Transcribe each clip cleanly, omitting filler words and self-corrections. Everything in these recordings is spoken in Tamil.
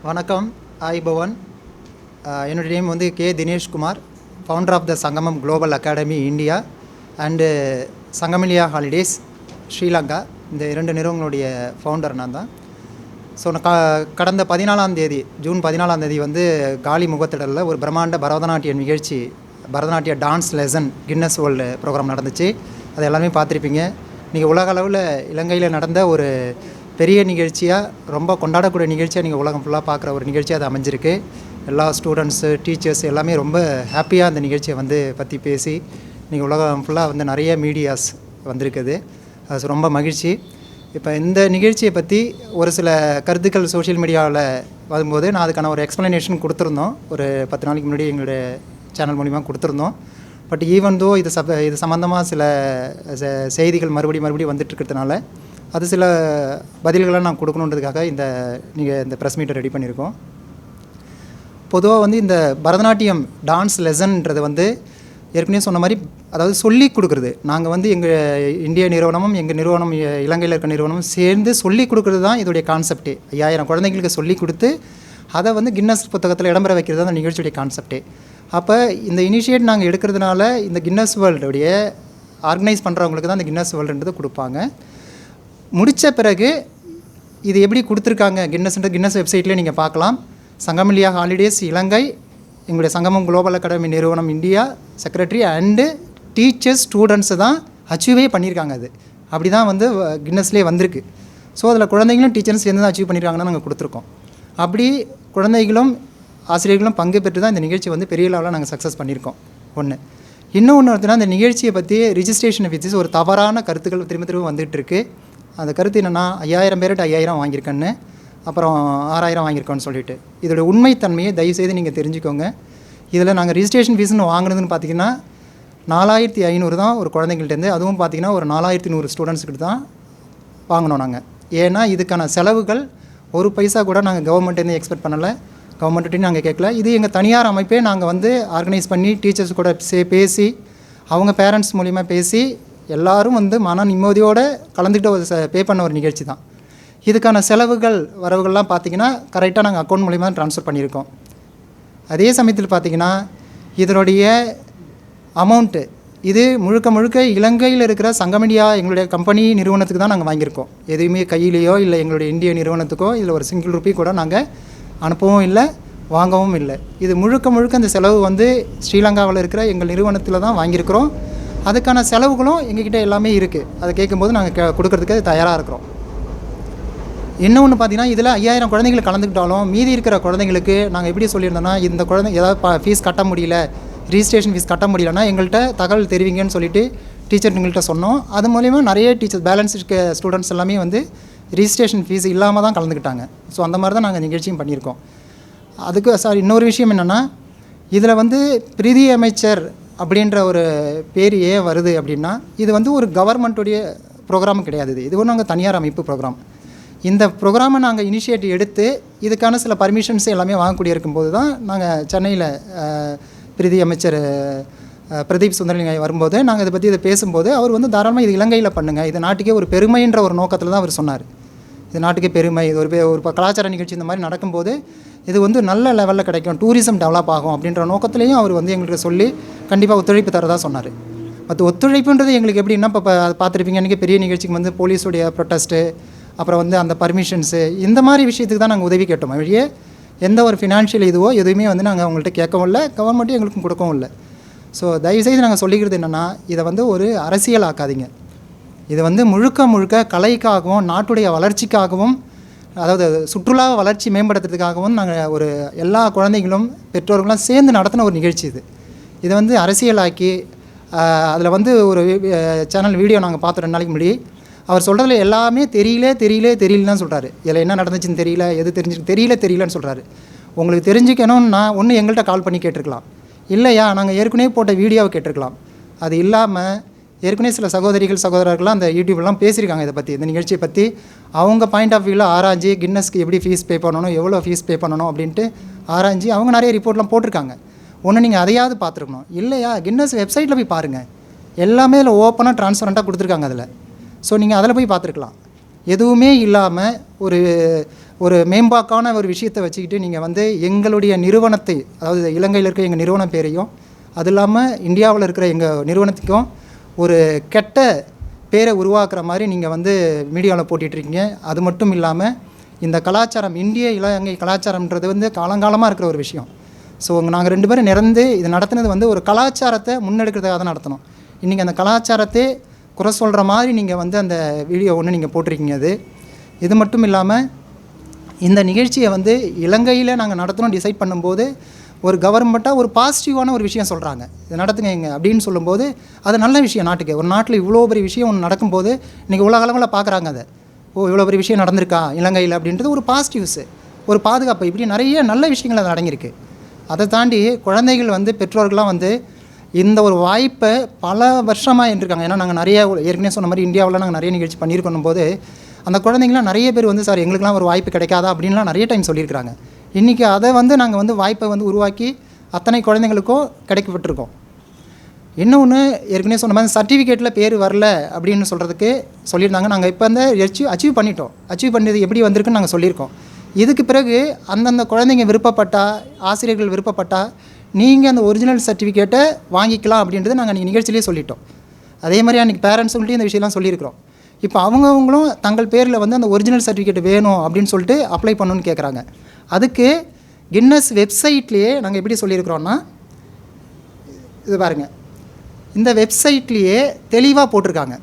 வணக்கம். பவன். என்னோடய நேம் வந்து K Dineshkumar, founder of the Sangamam global academy India and Sangamilya holidays Sri Lanka. இந்த 2 நிறுவனங்களுடைய ஃபவுண்டர் நான் தான். ஸோ நான் கடந்த 14ஆம் தேதி ஜூன் 14ஆம் தேதி வந்து காலி முகத்திடலில் ஒரு பிரம்மாண்ட பரதநாட்டிய நிகழ்ச்சி, பரதநாட்டிய dance lesson Guinness world program நடந்துச்சு. அது எல்லாமே பார்த்துருப்பீங்க. நீங்கள் உலக அளவில் இலங்கையில் நடந்த ஒரு பெரிய நிகழ்ச்சியாக, ரொம்ப கொண்டாடக்கூடிய நிகழ்ச்சியாக நீங்கள் உலகம் ஃபுல்லாக பார்க்குற ஒரு நிகழ்ச்சியாக அது அமைஞ்சிருக்கு. எல்லா ஸ்டூடெண்ட்ஸு, டீச்சர்ஸ் எல்லாமே ரொம்ப ஹாப்பியாக அந்த நிகழ்ச்சியை வந்து பற்றி பேசி நீங்கள் உலகம் ஃபுல்லாக வந்து நிறைய மீடியாஸ் வந்திருக்குது. அது ரொம்ப மகிழ்ச்சி. இப்போ இந்த நிகழ்ச்சியை பற்றி ஒரு சில கருத்துக்கள் சோஷியல் மீடியாவில் வரும்போது நான் அதுக்கான ஒரு எக்ஸ்ப்ளனேஷன் கொடுத்துருந்தோம். ஒரு 10 நாளைக்கு முன்னாடி எங்களுடைய சேனல் மூலிமா கொடுத்துருந்தோம். பட் ஈவன் தோ இது சம்மந்தமாக சில செய்திகள் மறுபடியும் வந்துட்டுருக்கிறதுனால அது சில பதில்களை நான் கொடுக்கணுன்றதுக்காக இந்த ப்ரெஸ் மீட்டை ரெடி பண்ணியிருக்கோம். பொதுவாக வந்து இந்த பரதநாட்டியம் டான்ஸ் லெசன்ன்றது வந்து ஏற்கனவே சொன்ன மாதிரி, அதாவது சொல்லி கொடுக்குறது. நாங்கள் வந்து எங்கள் இந்திய நிறுவனமும் எங்கள் நிறுவனம் இலங்கையில் இருக்க நிறுவனமும் சேர்ந்து சொல்லி கொடுக்குறது தான் இதோடைய கான்செப்டே. 5000 குழந்தைங்களுக்கு சொல்லி கொடுத்து அதை வந்து கின்னஸ் புத்தகத்தில் இடம்பெற வைக்கிறது தான் அந்த நிகழ்ச்சியுடைய கான்செப்டே. அப்போ இந்த இனிஷியேட் நாங்கள் எடுக்கிறதுனால இந்த கின்னஸ் வேர்ல்டுடைய ஆர்கனைஸ் பண்ணுறவங்களுக்கு தான் அந்த கின்னஸ் வேர்ல்டுன்றது கொடுப்பாங்க. முடித்த பிறகு இது எப்படி கொடுத்துருக்காங்க கின்னஸ் வெப்சைட்லேயே நீங்கள் பார்க்கலாம். சங்கமிலியா ஹாலிடேஸ் இலங்கை, எங்களுடைய சங்கமம் குளோபல் அகாடமி நிறுவனம் India secretary and teachers students தான் அச்சீவே பண்ணியிருக்காங்க. அது அப்படி தான் வந்து கின்னஸ்லேயே வந்திருக்கு. ஸோ அதில் குழந்தைகளும் டீச்சர்ஸ் சேர்ந்து தான் அச்சீவ் பண்ணியிருக்காங்கன்னு நாங்கள் கொடுத்துருக்கோம். அப்படி குழந்தைகளும் ஆசிரியர்களும் பங்கு பெற்று தான் இந்த நிகழ்ச்சி வந்து பெரிய லெவலில் நாங்கள் சக்ஸஸ் பண்ணியிருக்கோம். இன்னொன்று ஒருத்தனா இந்த நிகழ்ச்சியை பற்றி ரிஜிஸ்ட்ரேஷன் ஃபீஸ் ஒரு தவறான கருத்துக்கள் திரும்ப வந்துகிட்ருக்கு. அந்த கருத்து என்னென்னா 5000 பேர்கிட்ட 5000 வாங்கியிருக்கேன்னு, அப்புறம் 6000 வாங்கியிருக்கோன்னு சொல்லிட்டு. இதோடைய உண்மைத்தன்மையை தயவுசெய்து நீங்கள் தெரிஞ்சுக்கோங்க. இதில் நாங்கள் ரிஜிஸ்ட்ரேஷன் ஃபீஸ்னு வாங்கினதுன்னு பார்த்தீங்கன்னா 4500 தான் ஒரு குழந்தைங்கள்ட்டேருந்து. அதுவும் பார்த்திங்கன்னா ஒரு 4100 ஸ்டூடெண்ட்ஸ்கிட்ட தான் வாங்கினோம் நாங்கள். ஏன்னா இதுக்கான செலவுகள் ஒரு பைசா கூட நாங்கள் கவர்மெண்ட்டேருந்து எக்ஸ்பெக்ட் பண்ணலை, கவர்மெண்ட்டையும் நாங்கள் கேட்கல. இது எங்கள் தனியார் அமைப்பே நாங்கள் வந்து ஆர்கனைஸ் பண்ணி டீச்சர்ஸ் கூட பேசி அவங்க பேரண்ட்ஸ் மூலிமா பேசி எல்லோரும் வந்து மன நிம்மதியோடு கலந்துக்கிட்டு பே பண்ண ஒரு நிகழ்ச்சி தான். இதுக்கான செலவுகள் வரவுகள்லாம் பார்த்திங்கன்னா கரெக்டாக நாங்கள் அக்கௌண்ட் மூலிமா ட்ரான்ஸ்ஃபர் பண்ணியிருக்கோம். அதே சமயத்தில் பார்த்திங்கன்னா இதனுடைய அமௌண்ட்டு இது முழுக்க இலங்கையில் இருக்கிற சங்கமிலியா எங்களுடைய கம்பெனி நிறுவனத்துக்கு தான் நாங்கள் வாங்கியிருக்கோம். எதுவுமே கையிலேயோ இல்லை எங்களுடைய இந்திய நிறுவனத்துக்கோ இதில் ஒரு சிங்கிள் ரூபி கூட நாங்கள் அனுப்பவும் இல்லை, வாங்கவும் இல்லை. இது முழுக்க அந்த செலவு வந்து ஸ்ரீலங்காவில் இருக்கிற எங்கள் நிறுவனத்தில் தான் வாங்கியிருக்கிறோம். அதுக்கான செலவுகளும் எங்ககிட்ட எல்லாமே இருக்குது. அதை கேட்கும்போது நாங்கள் கொடுக்கறதுக்கு தயாராக இருக்கிறோம். இன்னொன்று பார்த்திங்கன்னா இதில் 5000 குழந்தைகள் கலந்துக்கிட்டாலும் மீதி இருக்கிற குழந்தைங்களுக்கு நாங்கள் எப்படி சொல்லியிருந்தோன்னா, இந்த குழந்தை ஏதாவது ஃபீஸ் கட்ட முடியல, ரிஜிஸ்ட்ரேஷன் ஃபீஸ் கட்ட முடியலன்னா எங்கள்கிட்ட தகவல் தெரிவிங்கன்னு சொல்லிட்டு டீச்சர்ங்கள்கிட்ட சொன்னோம். அது மூலிமா நிறைய டீச்சர்ஸ் பேலன்ஸ் இருக்க ஸ்டூடெண்ட்ஸ் எல்லாமே வந்து ரிஜிஸ்ட்ரேஷன் ஃபீஸ் இல்லாமல் தான் கலந்துக்கிட்டாங்க. ஸோ அந்த மாதிரி தான் நாங்கள் நிகழ்ச்சியும் பண்ணியிருக்கோம். இன்னொரு விஷயம் என்னென்னா, இதில் வந்து பிரதி அமைச்சர் அப்படின்ற ஒரு பேர் ஏன் வருது அப்படின்னா, இது வந்து ஒரு கவர்மெண்ட்டுடைய ப்ரோக்ராம் கிடையாது. இது ஒரு நாங்கள் தனியார் அமைப்பு ப்ரோக்ராம். இந்த ப்ரோக்ராமை நாங்கள் இனிஷியேட்டிவ் எடுத்து இதுக்கான சில பர்மிஷன்ஸ் எல்லாமே வாங்கக்கூடிய இருக்கும்போது தான் நாங்கள் சென்னையில் பிரதி அமைச்சர் பிரதீப் சுந்தரலிங்கம் வரும்போது நாங்கள் இதை பேசும்போது அவர் வந்து தாராளமாக இது இலங்கையில் பண்ணுங்கள், இது நாட்டுக்கே ஒரு பெருமைன்ற ஒரு நோக்கத்தில் தான் அவர் சொன்னார். இது நாட்டுக்கே பெருமை, இது ஒரு கலாச்சார நிகழ்ச்சி இந்த மாதிரி நடக்கும்போது இது வந்து நல்ல லெவலில் கிடைக்கும், டூரிசம் டெவலப் ஆகும் அப்படின்ற நோக்கத்துலேயும் அவர் வந்து எங்களுக்கு சொல்லி கண்டிப்பாக ஒத்துழைப்பு தரதாக சொன்னார். மற்ற ஒத்துழைப்புன்றது எங்களுக்கு எப்படின்னா, இப்போ பார்த்துருப்பீங்க இன்றைக்கி பெரிய நிகழ்ச்சிக்கு வந்து போலீஸுடைய ப்ரொட்டஸ்ட்டு, அப்புறம் வந்து அந்த பர்மிஷன்ஸு, இந்த மாதிரி விஷயத்துக்கு தான் நாங்கள் உதவி கேட்டோம். வழியே எந்த ஒரு ஃபினான்ஷியல் எதுவுமே வந்து நாங்கள் அவங்கள்ட்ட கேட்கவும் இல்லை, கவர்மெண்ட்டும் எங்களுக்கும் கொடுக்கவும் இல்லை. ஸோ தயவுசெய்து நாங்கள் சொல்லிக்கிறது என்னென்னா, இதை வந்து ஒரு அரசியல் ஆக்காதீங்க. இது வந்து முழுக்க கலைக்காகவும் நாட்டுடைய வளர்ச்சிக்காகவும், அதாவது சுற்றுலா வளர்ச்சி மேம்படுத்துறதுக்காகவும் நாங்கள் ஒரு எல்லா குழந்தைகளும் பெற்றோர்களும் சேர்ந்து நடத்தின ஒரு நிகழ்ச்சி இது. இதை வந்து அரசியலாக்கி அதில் வந்து ஒரு சேனல் வீடியோ நாங்கள் பார்த்தோம் 2 நாளைக்கு முன்னாடி. அவர் சொல்கிறதுல எல்லாமே தெரியலன்னு சொல்கிறாரு. இதில் என்ன நடந்துச்சுன்னு தெரியல, எது தெரியலன்னு சொல்கிறாரு. உங்களுக்கு தெரிஞ்சுக்கணும்னா ஒன்று எங்கள்கிட்ட கால் பண்ணி கேட்டிருக்கலாம், இல்லையா நாங்கள் ஏற்கனவே போட்ட வீடியோவை கேட்டிருக்கலாம். அது இல்லாமல் ஏற்கனவே சில சகோதரர்கள்லாம் அந்த யூடியூப்லாம் பேசியிருக்காங்க இதை பற்றி, இந்த நிகழ்ச்சியை பற்றி அவங்க பாயிண்ட் ஆஃப் வியூவில் ஆராய்ச்சி கின்னஸ்க்கு எப்படி ஃபீஸ் பே பண்ணணும், எவ்வளோ ஃபீஸ் பே பண்ணணும் அப்படின்ட்டு ஆராய்ச்சி அவங்க நிறைய ரிப்போர்ட்லாம் போட்டிருக்காங்க. ஒன்று நீங்கள் அதையாவது பார்த்துருக்கணும். இல்லையா கின்னஸ் வெப்சைட்டில் போய் பாருங்கள், எல்லாமே அதில் ஓப்பனாக ட்ரான்ஸ்பரண்ட்டாக கொடுத்துருக்காங்க அதில். ஸோ நீங்கள் அதில் போய் பார்த்துருக்கலாம். எதுவுமே இல்லாமல் ஒரு ஒரு மேம்பாக்கான ஒரு விஷயத்தை வச்சுக்கிட்டு நீங்கள் வந்து எங்களுடைய நிறுவனத்தை, அதாவது இலங்கையில் இருக்கிற எங்கள் நிறுவனம் பேரையும், அது இல்லாமல் இந்தியாவில் இருக்கிற எங்கள் நிறுவனத்துக்கும் ஒரு கெட்ட பேரை உருவாக்குற மாதிரி நீங்கள் வந்து மீடியாவில் போட்டிகிட்ருக்கீங்க. அது மட்டும் இல்லாமல் இந்த கலாச்சாரம், இந்திய இலங்கை கலாச்சாரம்ன்றது வந்து காலங்காலமாக இருக்கிற ஒரு விஷயம். ஸோ நாங்கள் 2 பேரும் நிறந்து இது நடத்துனது வந்து ஒரு கலாச்சாரத்தை முன்னெடுக்கிறதுக்காக தான் நடத்தணும். இன்றைக்கி அந்த கலாச்சாரத்தை குறை சொல்கிற மாதிரி நீங்கள் வந்து அந்த வீடியோ ஒன்று நீங்கள் போட்டிருக்கீங்க. இது மட்டும் இல்லாமல் இந்த நிகழ்ச்சியை வந்து இலங்கையில் நாங்கள் நடத்தணும் டிசைட் பண்ணும்போது ஒரு கவர்மெண்ட்டாக ஒரு பாசிட்டிவான ஒரு விஷயம் சொல்கிறாங்க, இதை நடத்துங்க எங்க அப்படின்னு சொல்லும்போது அது நல்ல விஷயம். நாட்டுக்கு ஒரு நாட்டில் இவ்வளோ பெரிய விஷயம் ஒன்று நடக்கும்போது இன்றைக்கி உலக அளவில் பார்க்குறாங்க அதை, இவ்வளோ பெரிய விஷயம் நடந்திருக்கா இலங்கையில் அப்படின்றது ஒரு பாசிட்டிவ்ஸு, ஒரு பாதுகாப்பு, இப்படி நிறைய நல்ல விஷயங்கள் அது அடங்கியிருக்கு. அதை தாண்டி குழந்தைகள் வந்து பெற்றோர்கள்லாம் வந்து இந்த ஒரு வாய்ப்பை பல வருஷமாக இருந்திருக்காங்க. ஏன்னா நாங்கள் நிறைய ஏற்கனவே சொன்ன மாதிரி இந்தியாவில் நாங்கள் நிறைய நிகழ்ச்சி பண்ணியிருக்கணும் போது அந்த குழந்தைங்களாம் நிறைய பேர் வந்து சார் எங்களுக்குலாம் ஒரு வாய்ப்பு கிடைக்காதா அப்படின்லாம் நிறைய டைம் சொல்லியிருக்கிறாங்க. இன்றைக்கி அதை வந்து நாங்கள் வந்து வாய்ப்பை வந்து உருவாக்கி அத்தனை குழந்தைங்களுக்கும் கிடைக்கப்பட்டிருக்கோம். இன்னொன்று ஏற்கனவே சொன்ன மாதிரி சர்டிஃபிகேட்டில் பேர் வரல அப்படின்னு சொல்கிறதுக்கு சொல்லியிருந்தாங்க. நாங்கள் இப்போ அந்த அச்சீவ் பண்ணிட்டோம். அச்சீவ் பண்ணது எப்படி வந்திருக்குன்னு நாங்கள் சொல்லியிருக்கோம். இதுக்கு பிறகு அந்தந்த குழந்தைங்க விருப்பப்பட்டால், ஆசிரியர்கள் விருப்பப்பட்டால் நீங்கள் அந்த ஒரிஜினல் சர்டிஃபிகேட்டை வாங்கிக்கலாம் அப்படின்றது நாங்கள் அன்றைக்கி நிகழ்ச்சியிலே சொல்லிட்டோம். அதே மாதிரி அன்றைக்கி பேரண்ட்ஸுங்கள்ட்டையும் இந்த விஷயம்லாம் சொல்லியிருக்கிறோம். இப்போ அவங்களும் தங்கள் பேரில் வந்து அந்த ஒரிஜினல் சர்டிஃபிகேட் வேணும் அப்படின்னு சொல்லிட்டு அப்ளை பண்ணணுன்னு கேட்குறாங்க. அதுக்கு கின்னஸ் வெப்சைட்லேயே நாங்கள் எப்படி சொல்லியிருக்கிறோன்னா, இது பாருங்கள், இந்த வெப்சைட்லேயே தெளிவாக போட்டிருக்காங்க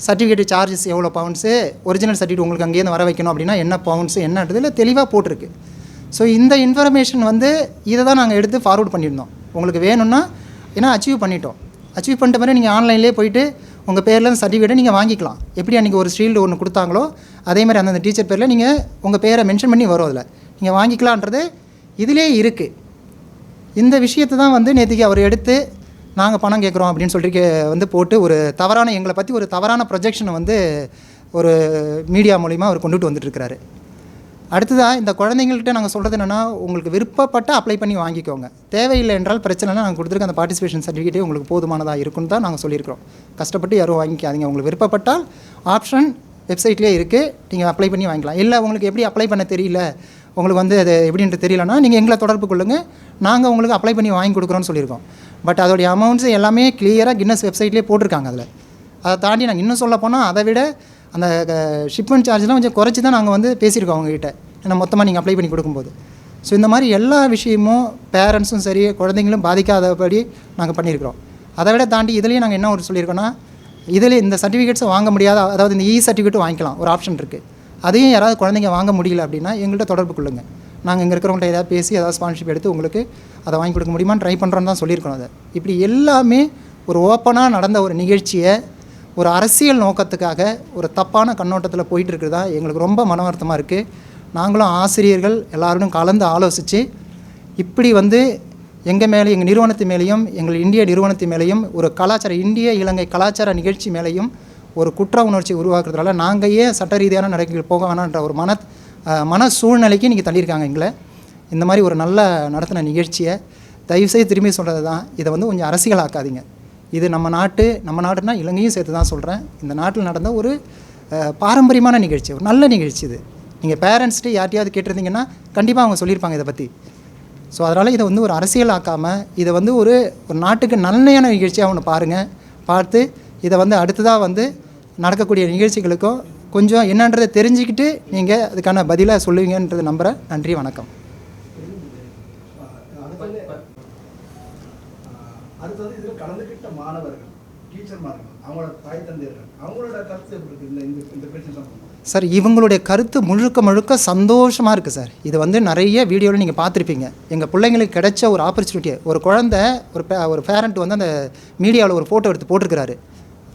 சர்டிஃபிகேட் சார்ஜஸ் எவ்வளோ பவுண்ட்ஸு, ஒரிஜினல் சர்டிஃபிகேட் உங்களுக்கு அங்கேருந்து வர வைக்கணும் அப்படின்னா என்ன பவுண்ட்ஸு என்னன்றதுல தெளிவாக போட்டிருக்கு. ஸோ இந்த இன்ஃபர்மேஷன் வந்து இதை தான் நாங்கள் எடுத்து ஃபார்வர்ட் பண்ணியிருந்தோம். உங்களுக்கு வேணும்னா, ஏன்னா அச்சீவ் பண்ணிட்டோம். அச்சீவ் பண்ணிட்ட மாதிரி நீங்கள் ஆன்லைன்லேயே போய்ட்டு உங்கள் பேரில் சர்டிஃபிகேட்டை நீங்கள் வாங்கிக்கலாம். எப்படி அன்றைக்கி ஒரு ஷீல்டு ஒன்று கொடுத்தாங்களோ அதே மாதிரி அந்தந்த டீச்சர் பேரில் நீங்கள் உங்கள் பேரை மென்ஷன் பண்ணி வரும், அதில் நீங்கள் வாங்கிக்கலான்றது இதிலே இருக்குது. இந்த விஷயத்தை தான் வந்து நேற்றுக்கு அவர் எடுத்து நாங்கள் பணம் கேட்குறோம் அப்படின்னு சொல்லிட்டு வந்து போட்டு ஒரு தவறான, எங்களை பற்றி ஒரு தவறான ப்ரொஜெக்ஷனை வந்து ஒரு மீடியா மூலிமா அவர் கொண்டுட்டு வந்துட்டுருக்கிறாரு. அடுத்ததாக இந்த குழந்தைங்கள்கிட்ட நாங்கள் சொல்கிறது என்னென்னா, உங்களுக்கு விருப்பப்பட்டால் அப்ளை பண்ணி வாங்கிக்கோங்க, தேவையில்லை என்றால் பிரச்சனைனா நாங்கள் கொடுத்துருக்க அந்த பார்ட்டிசிபேஷன் சர்டிஃபிகேட்டே உங்களுக்கு போதுமானதாக இருக்குன்னு தான் நாங்கள் சொல்லியிருக்கிறோம். கஷ்டப்பட்டு யாரும் வாங்கிக்காதீங்க. உங்களுக்கு விருப்பப்பட்டால் ஆப்ஷன் வெப்சைட்லேயே இருக்குது, நீங்கள் அப்ளை பண்ணி வாங்கிக்கலாம். இல்லை உங்களுக்கு எப்படி அப்ளை பண்ண தெரியல, உங்களுக்கு வந்து அது எப்படின்ட்டு தெரியலன்னா நீங்கள் எங்களை தொடர்பு கொள்ளுங்கள், நாங்கள் உங்களுக்கு அப்ளை பண்ணி வாங்கி கொடுக்குறோன்னு சொல்லியிருக்கோம். பட் அதோடைய அமௌண்ட்ஸ் எல்லாமே கிளியராக கின்னஸ் வெப்சைட்லேயே போட்டிருக்காங்க. அதை தாண்டி நாங்கள் இன்னும் சொல்ல போனால் அதை விட அந்த ஷிப்மெண்ட் சார்ஜ்லாம் கொஞ்சம் குறைச்சி தான் நாங்கள் வந்து பேசியிருக்கோம் அவங்ககிட்ட, ஏன்னா மொத்தமாக நீங்கள் அப்ளை பண்ணி கொடுக்கும்போது. ஸோ இந்த மாதிரி எல்லா விஷயமும் பேரண்ட்ஸும் சரி குழந்தைங்களும் பாதிக்காதபடி நாங்கள் பண்ணியிருக்கிறோம். அதை விட தாண்டி இதுலேயும் நாங்கள் என்ன ஒரு சொல்லியிருக்கோன்னா, இதில் இந்த சர்டிஃபிகேட்ஸை வாங்க முடியாத, அதாவது இந்த சர்டிஃபிகேட்டும் வாங்கிக்கலாம், ஒரு ஆப்ஷன் இருக்குது. அதையும் யாராவது குழந்தைங்க வாங்க முடியல அப்படின்னா எங்கள்கிட்ட தொடர்பு கொள்ளுங்கள், நாங்கள் இங்கே இருக்கிறவங்கள்ட்ட ஏதாவது பேசி ஏதாவது ஸ்பான்சர்ஷிப் எடுத்து உங்களுக்கு அதை வாங்கி கொடுக்க முடியுமான்னு ட்ரை பண்ணுறோன்னு தான் சொல்லியிருக்கோம். அதை இப்படி எல்லாமே ஒரு ஓப்பனாக நடந்த ஒரு நிகழ்ச்சியை ஒரு அரசியல் நோக்கத்துக்காக ஒரு தப்பான கண்ணோட்டத்தில் போயிட்டு இருக்கிறது தான் எங்களுக்கு ரொம்ப மன வருத்தமாக இருக்குது. நாங்களும் ஆசிரியர்கள் எல்லாரோடும் கலந்து ஆலோசித்து இப்படி வந்து எங்கள் மேலே, எங்கள் நிறுவனத்து மேலேயும், எங்கள் இந்திய நிறுவனத்து மேலேயும் ஒரு கலாச்சார, இந்திய இலங்கை கலாச்சார நிகழ்ச்சி மேலேயும் ஒரு குற்ற உணர்ச்சி உருவாக்குறதுனால நாங்கள் ஏன் சட்ட ரீதியான நடவடிக்கைகள் போக வேணான்ற ஒரு மன சூழ்நிலைக்கு நீங்கள் தள்ளியிருக்காங்க எங்களை. இந்த மாதிரி ஒரு நல்ல நடத்தின நிகழ்ச்சியை தயவுசெய்து திரும்பி சொல்கிறது தான், இதை வந்து கொஞ்சம் அரசியலாக்காதீங்க. இது நம்ம நாடுனா இலங்கையும் சேர்த்து தான் சொல்கிறேன். இந்த நாட்டில் நடந்த ஒரு பாரம்பரியமான நிகழ்ச்சி, ஒரு நல்ல நிகழ்ச்சி. இது நீங்கள் பேரண்ட்ஸ்ட்டு யார்ட்டையாவது கேட்டிருந்தீங்கன்னா கண்டிப்பாக அவங்க சொல்லியிருப்பாங்க இதை பற்றி. ஸோ அதனால் இதை வந்து ஒரு அரசியல் ஆக்காமல் இதை வந்து ஒரு நாட்டுக்கு நன்மையான நிகழ்ச்சியாக ஒன்று பாருங்கள். பார்த்து இதை வந்து அடுத்ததாக வந்து நடக்கக்கூடிய நிகழ்ச்சிகளுக்கும் கொஞ்சம் என்னன்றதை தெரிஞ்சுக்கிட்டு நீங்கள் அதுக்கான பதிலாக சொல்லுவீங்கன்றது நம்புகிறேன். நன்றி, வணக்கம். அடுத்தது இதில் கலந்துக்கிட்ட மாணவர்கள், டீச்சர்மார்கள், அவங்களோட தாய் தந்தையர்கள், அவங்களோட கருத்து எப்படி இருக்குது இந்த பிரச்சனை? சார், இவங்களுடைய கருத்து முழுக்க சந்தோஷமாக இருக்குது சார். இது வந்து நிறைய வீடியோவில் நீங்கள் பார்த்துருப்பீங்க. எங்கள் பிள்ளைங்களுக்கு கிடைச்ச ஒரு ஆப்பர்ச்சுனிட்டியை, ஒரு குழந்தை, ஒரு பேரண்ட் வந்து அந்த மீடியாவில் ஒரு ஃபோட்டோ எடுத்து போட்டிருக்கிறாரு,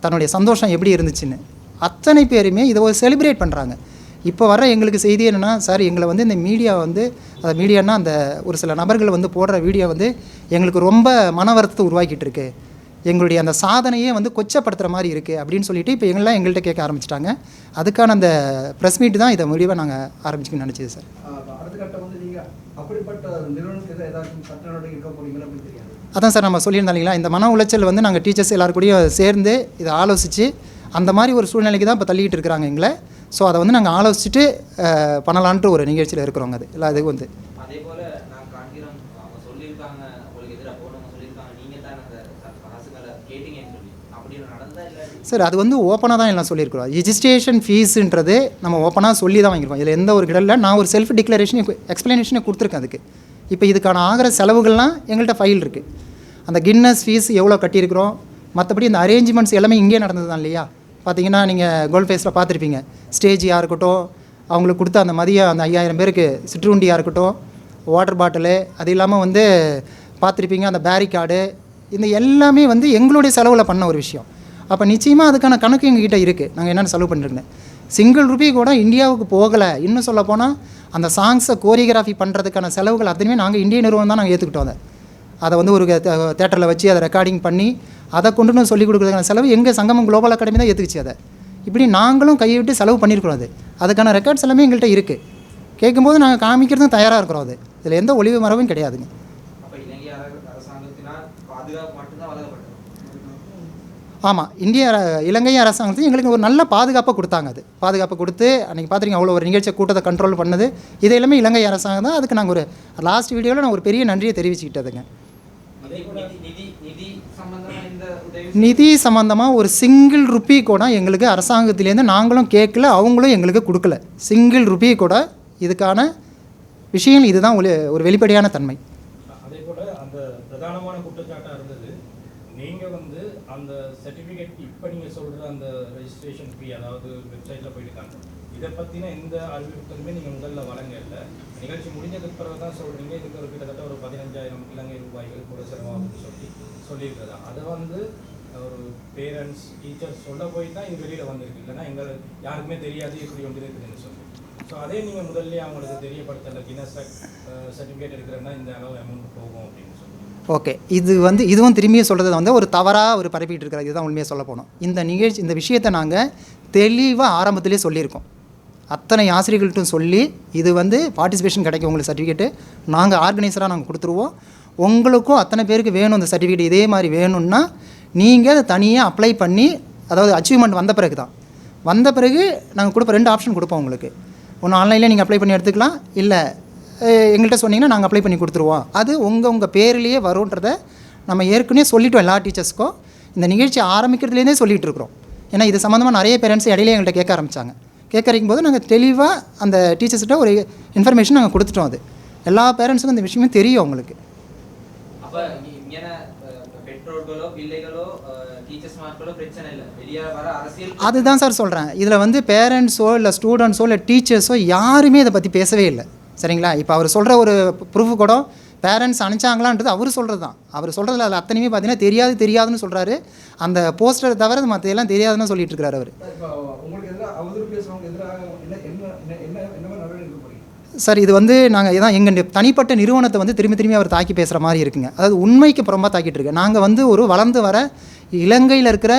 தன்னுடைய சந்தோஷம் எப்படி இருந்துச்சுன்னு. அத்தனை பேருமே இதை ஒரு செலிப்ரேட் பண்ணுறாங்க. இப்போ வர எங்களுக்கு செய்தி என்னென்னா, சார் எங்களை வந்து இந்த மீடியா வந்து, அந்த மீடியானா அந்த ஒரு சில நபர்கள் வந்து போடுற வீடியோ வந்து எங்களுக்கு ரொம்ப மன வருத்தத்தை உருவாக்கிட்டு இருக்கு, எங்களுடைய அந்த சாதனையே வந்து கொச்சப்படுத்துகிற மாதிரி இருக்குது அப்படின்னு சொல்லிட்டு இப்போ எங்கள்கிட்ட கேட்க ஆரம்பிச்சிட்டாங்க. அதுக்கான அந்த ப்ரெஸ் மீட் தான் இதை முடிவை நாங்கள் ஆரம்பிச்சுக்கணும்னு நினச்சிது சார். அடுத்த கட்டம் வந்து நீங்கள் அப்படிப்பட்ட நிறுவனத்தில் ஏதாச்சும் சட்ட நடவடிக்கை எடுக்க போகிறீங்களா அப்படின்னு தெரியாது. அதான் சார் நம்ம சொல்லியிருந்தோம் இல்லைங்களா, இந்த மன உளைச்சல் வந்து நாங்கள் டீச்சர்ஸ் எல்லாரும் கூடயும் சேர்ந்து இதை ஆலோசித்து அந்த மாதிரி ஒரு சூழ்நிலைக்கு தான் இப்போ தள்ளிக்கிட்டு இருக்கிறாங்க எங்களை. ஸோ அதை வந்து நாங்கள் ஆலோசிச்சுட்டு பண்ணலான்ட்டு ஒரு நிகழ்ச்சியில் இருக்கிறோங்க. அது இல்லை அது வந்து அதே போல் நான் காண்கிறோம் அவங்க சொல்லியிருக்காங்க உங்களுக்கு எதிராக போனவங்க சொல்லியிருக்காங்க நீங்கள் தான் அந்த காசுகளை கேட்டீங்கன்னு சொல்லி அப்படி நடந்தா இல்லை சார் அது வந்து ஓப்பனாக தான் எல்லாம் சொல்லியிருக்கிறோம். ரெஜிஸ்ட்ரேஷன் ஃபீஸுன்றது நம்ம ஓப்பனாக சொல்லி தான் வாங்கியிருக்கோம். இதில் எந்த ஒரு இடத்துல நான் ஒரு செல்ஃப் டிக்ளரேஷன் எக்ஸ்ப்ளனேஷனை கொடுத்துருக்கேன். அதுக்கு இப்போ இதுக்கான ஆகிற செலவுகள்லாம் எங்கள்கிட்ட ஃபைல் இருக்குது. அந்த கின்னஸ் ஃபீஸ் எவ்வளோ கட்டியிருக்கிறோம், மற்றபடி இந்த அரேஞ்ச்மெண்ட்ஸ் எல்லாமே இங்கே நடந்தது தான் இல்லையா. பார்த்தீங்கன்னா நீங்கள் கோல்ட் ஃபேஸில் பார்த்துருப்பீங்க. ஸ்டேஜியாக இருக்கட்டும், அவங்களுக்கு கொடுத்த அந்த மதியம் அந்த 5000 பேருக்கு சிற்றுண்டியாக இருக்கட்டும், வாட்டர் பாட்டிலு, அது இல்லாமல் வந்து பார்த்துருப்பீங்க அந்த பேரிகார்டு, இந்த எல்லாமே வந்து எங்களுடைய செலவில் பண்ண ஒரு விஷயம். அப்போ நிச்சயமாக அதுக்கான கணக்கு எங்ககிட்ட இருக்குது. நாங்கள் என்னென்ன செலவு பண்ணிருக்கேன். சிங்கிள் ருபி கூட இந்தியாவுக்கு போகலை. இன்னும் சொல்ல போனால் அந்த சாங்ஸை கோரியோகிராஃபி பண்ணுறதுக்கான செலவுகள் அத்தனையுமே நாங்கள் இந்திய நிறுவனம் தான் நாங்கள் ஏற்றுக்கிட்டோம். அதை வந்து ஒரு தேட்டரில் வச்சு அதை ரெக்கார்டிங் பண்ணி அதை கொண்டு வந்து சொல்லிக் கொடுக்குறதுக்கான செலவு எங்கள் சங்கமம் குளோபல் அகாடமி தான் ஏற்றுக்குச்சு. அதை இப்படி நாங்களும் கையை விட்டு செலவு பண்ணியிருக்கிறோம். அதுக்கான ரெக்கார்ட்ஸ் எல்லாமே எங்கள்கிட்ட இருக்குது. கேட்கும்போது நாங்கள் காமிக்கிறதும் தயாராக இருக்கிறோம். இதில் எந்த ஒளிவு மரபும் கிடையாதுங்க. ஆமாம், இலங்கை அரசாங்கத்தையும் எங்களுக்கு ஒரு நல்ல பாதுகாப்பாக கொடுத்தாங்க. அது பாதுகாப்பு கொடுத்து அன்றைக்கி பார்த்துருங்க அவ்வளோ ஒரு நிகழ்ச்சியை கூட்டத்தை கண்ட்ரோல் பண்ணது இது எல்லாமே இலங்கை அரசாங்கம் தான். அதுக்கு நாங்கள் ஒரு லாஸ்ட் வீடியோவில் நான் ஒரு பெரிய நன்றியை தெரிவிச்சுக்கிட்டதுங்க. நிதி சம்மந்தமாக ஒரு சிங்கிள் ருப்பி கூட எங்களுக்கு அரசாங்கத்திலேருந்து நாங்களும் கேட்கல, அவங்களும் எங்களுக்கு கொடுக்கல. சிங்கிள் ருப்பி கூட இதுக்கான விஷயம் இதுதான் ஒரு வெளிப்படையான தன்மை. அதே போல் அந்த பிரதானமான குற்றச்சாட்டாக இருந்தது, நீங்கள் வந்து அந்த சர்டிஃபிகேட் இப்போ நீங்கள் சொல்கிற அந்த ரெஜிஸ்ட்ரேஷன் ஃபீ, அதாவது வெப்சைட்டில் போயிட்டு காணும், இதை பற்றின எந்த அறிவிப்புமே நீங்கள் முதல்ல வழங்க இல்லை. நிகழ்ச்சி முடிஞ்சதுக்கு பிறகு தான் சொல்கிறீங்க இதுக்கு ஒரு கிட்டத்தட்ட ஒரு 15,000 இலங்கை ரூபாய்கள் கூட செலவாகுன்னு சொல்லியிருக்கிறதா. அதை வந்து ஒரு பேரண்ட்ஸ் டீச்சர்ஸ் சொல்ல போய் தான் இது வெளியில் வந்திருக்கு. இல்லைன்னா எங்கள் யாருக்குமே தெரியாது இப்படி ஒன்று இருக்குதுன்னு சொல்லி. ஸோ அதே நீங்கள் முதல்ல அவங்களுக்கு தெரியப்படுத்தலை, கின்னஸ் சர்டிஃபிகேட் எடுக்கிறேன்னா இந்த அளவு அமௌண்ட் போகும் அப்படின்னு சொல்லி. ஓகே, இதுவும் திரும்பியும் சொல்கிறது வந்து ஒரு தவறாக ஒரு பரப்பிட்டு இருக்கிறது. இதுதான் உண்மையாக சொல்ல போனோம். இந்த விஷயத்தை நாங்கள் தெளிவாக ஆரம்பத்திலே சொல்லியிருக்கோம். அத்தனை ஆசிரியர்கள்ட்டும் சொல்லி இது வந்து பார்ட்டிசிபேஷன் கிடைக்கும் உங்களுக்கு சர்டிஃபிகேட்டு, நாங்கள் ஆர்கனைசராக நாங்கள் கொடுத்துருவோம். உங்களுக்கும் அத்தனை பேருக்கு வேணும் இந்த சர்டிஃபிகேட். இதே மாதிரி வேணும்னா நீங்கள் அதை தனியாக அப்ளை பண்ணி, அதாவது அச்சீவ்மெண்ட் வந்த பிறகு தான், வந்த பிறகு நாங்கள் கொடுப்போம். 2 ஆப்ஷன் கொடுப்போம் உங்களுக்கு. ஒன்று ஆன்லைனில் நீங்கள் அப்ளை பண்ணி எடுத்துக்கலாம், இல்லை எங்கள்கிட்ட சொன்னீங்கன்னா நாங்கள் அப்ளை பண்ணி கொடுத்துருவோம். அது உங்கள் பேர்லேயே வரும்ன்றதை நம்ம ஏற்கனவே சொல்லிவிட்டோம் எல்லா டீச்சர்ஸ்க்கும். இந்த நிகழ்ச்சி ஆரம்பிக்கிறதுலேருந்தே சொல்லிகிட்டு இருக்கிறோம். ஏன்னா இது சம்மந்தமாக நிறைய பேரண்ட்ஸ் இடையிலே எங்கள்கிட்ட கேட்க ஆரம்பித்தாங்க. கேட்கறக்கும் போது நாங்கள் தெளிவாக அந்த டீச்சர்ஸ்கிட்ட ஒரு இன்ஃபர்மேஷன் நாங்கள் கொடுத்துட்டோம். அது எல்லா பேரண்ட்ஸுக்கும் இந்த விஷயமே தெரியும் அவங்களுக்கு. அப்போ இங்கே பெற்றோர்களோ பிள்ளைகளோ டீச்சர்ஸ்மார்களோ பிரச்சனை இல்லை, வெளியே வர அரசியல் அதுதான் சார் சொல்கிறேன். இதில் வந்து பேரண்ட்ஸோ இல்லை ஸ்டூடெண்ட்ஸோ இல்லை டீச்சர்ஸோ யாருமே இதை பற்றி பேசவே இல்லை. சரிங்களா? இப்போ அவர் சொல்கிற ஒரு ப்ரூஃப் கூட பேரண்ட்ஸ் அனுப்பிச்சாங்களான்றது அவர் சொல்கிறது தான். அவர் சொல்கிறதுல அதில் அத்தனையுமே பார்த்தீங்கன்னா தெரியாதுன்னு சொல்கிறாரு. அந்த போஸ்டரை தவிர மற்ற எல்லாம் தெரியாதுன்னு சொல்லிட்டு இருக்காரு அவர். சார் இது வந்து நாங்கள் இதான் எங்கள் தனிப்பட்ட நிறுவனத்தை வந்து திரும்பி அவர் தாக்கி பேசுகிற மாதிரி இருக்குங்க. அதாவது உண்மைக்கு புறம்பாக தாக்கிட்டு இருக்கு. நாங்கள் வந்து ஒரு வளர்ந்து வர இலங்கையில் இருக்கிற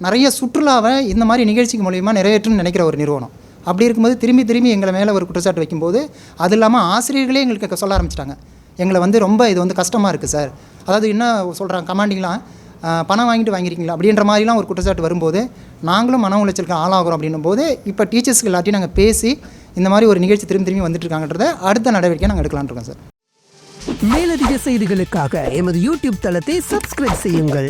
நிறைய சுற்றுலாவை இந்த மாதிரி நிகழ்ச்சிக்கு மூலிமா நிறைவேற்றுன்னு நினைக்கிற ஒரு நிறுவனம். அப்படி இருக்கும்போது திரும்பி எங்களை மேலே ஒரு குற்றச்சாட்டு வைக்கும்போது, அது இல்லாமல் ஆசிரியர்களே எங்களுக்கு சொல்ல ஆரம்பிச்சிட்டாங்க, எங்களை வந்து ரொம்ப இது வந்து கஷ்டமாக இருக்குது சார். அதாவது என்ன சொல்கிறாங்க, கமாண்டிங்லாம் பணம் வாங்கியிருக்கீங்களா அப்படின்ற மாதிரிலாம் ஒரு குற்றச்சாட்டு வரும்போது நாங்களும் மன உளைச்சலுக்கு ஆளாகிறோம். அப்படின்னும் போது இப்போ டீச்சர்ஸ்க்கு எல்லாத்தையும் நாங்கள் பேசி இந்த மாதிரி ஒரு நிகழ்ச்சி திரும்பி வந்துட்டு இருக்காங்கன்றத அடுத்த நடவடிக்கையை நாங்கள் எடுக்கலான்னு இருக்கோம் சார். மேலதிக செய்திகளுக்காக எமது யூடியூப் தளத்தை சப்ஸ்கிரைப் செய்யுங்கள்.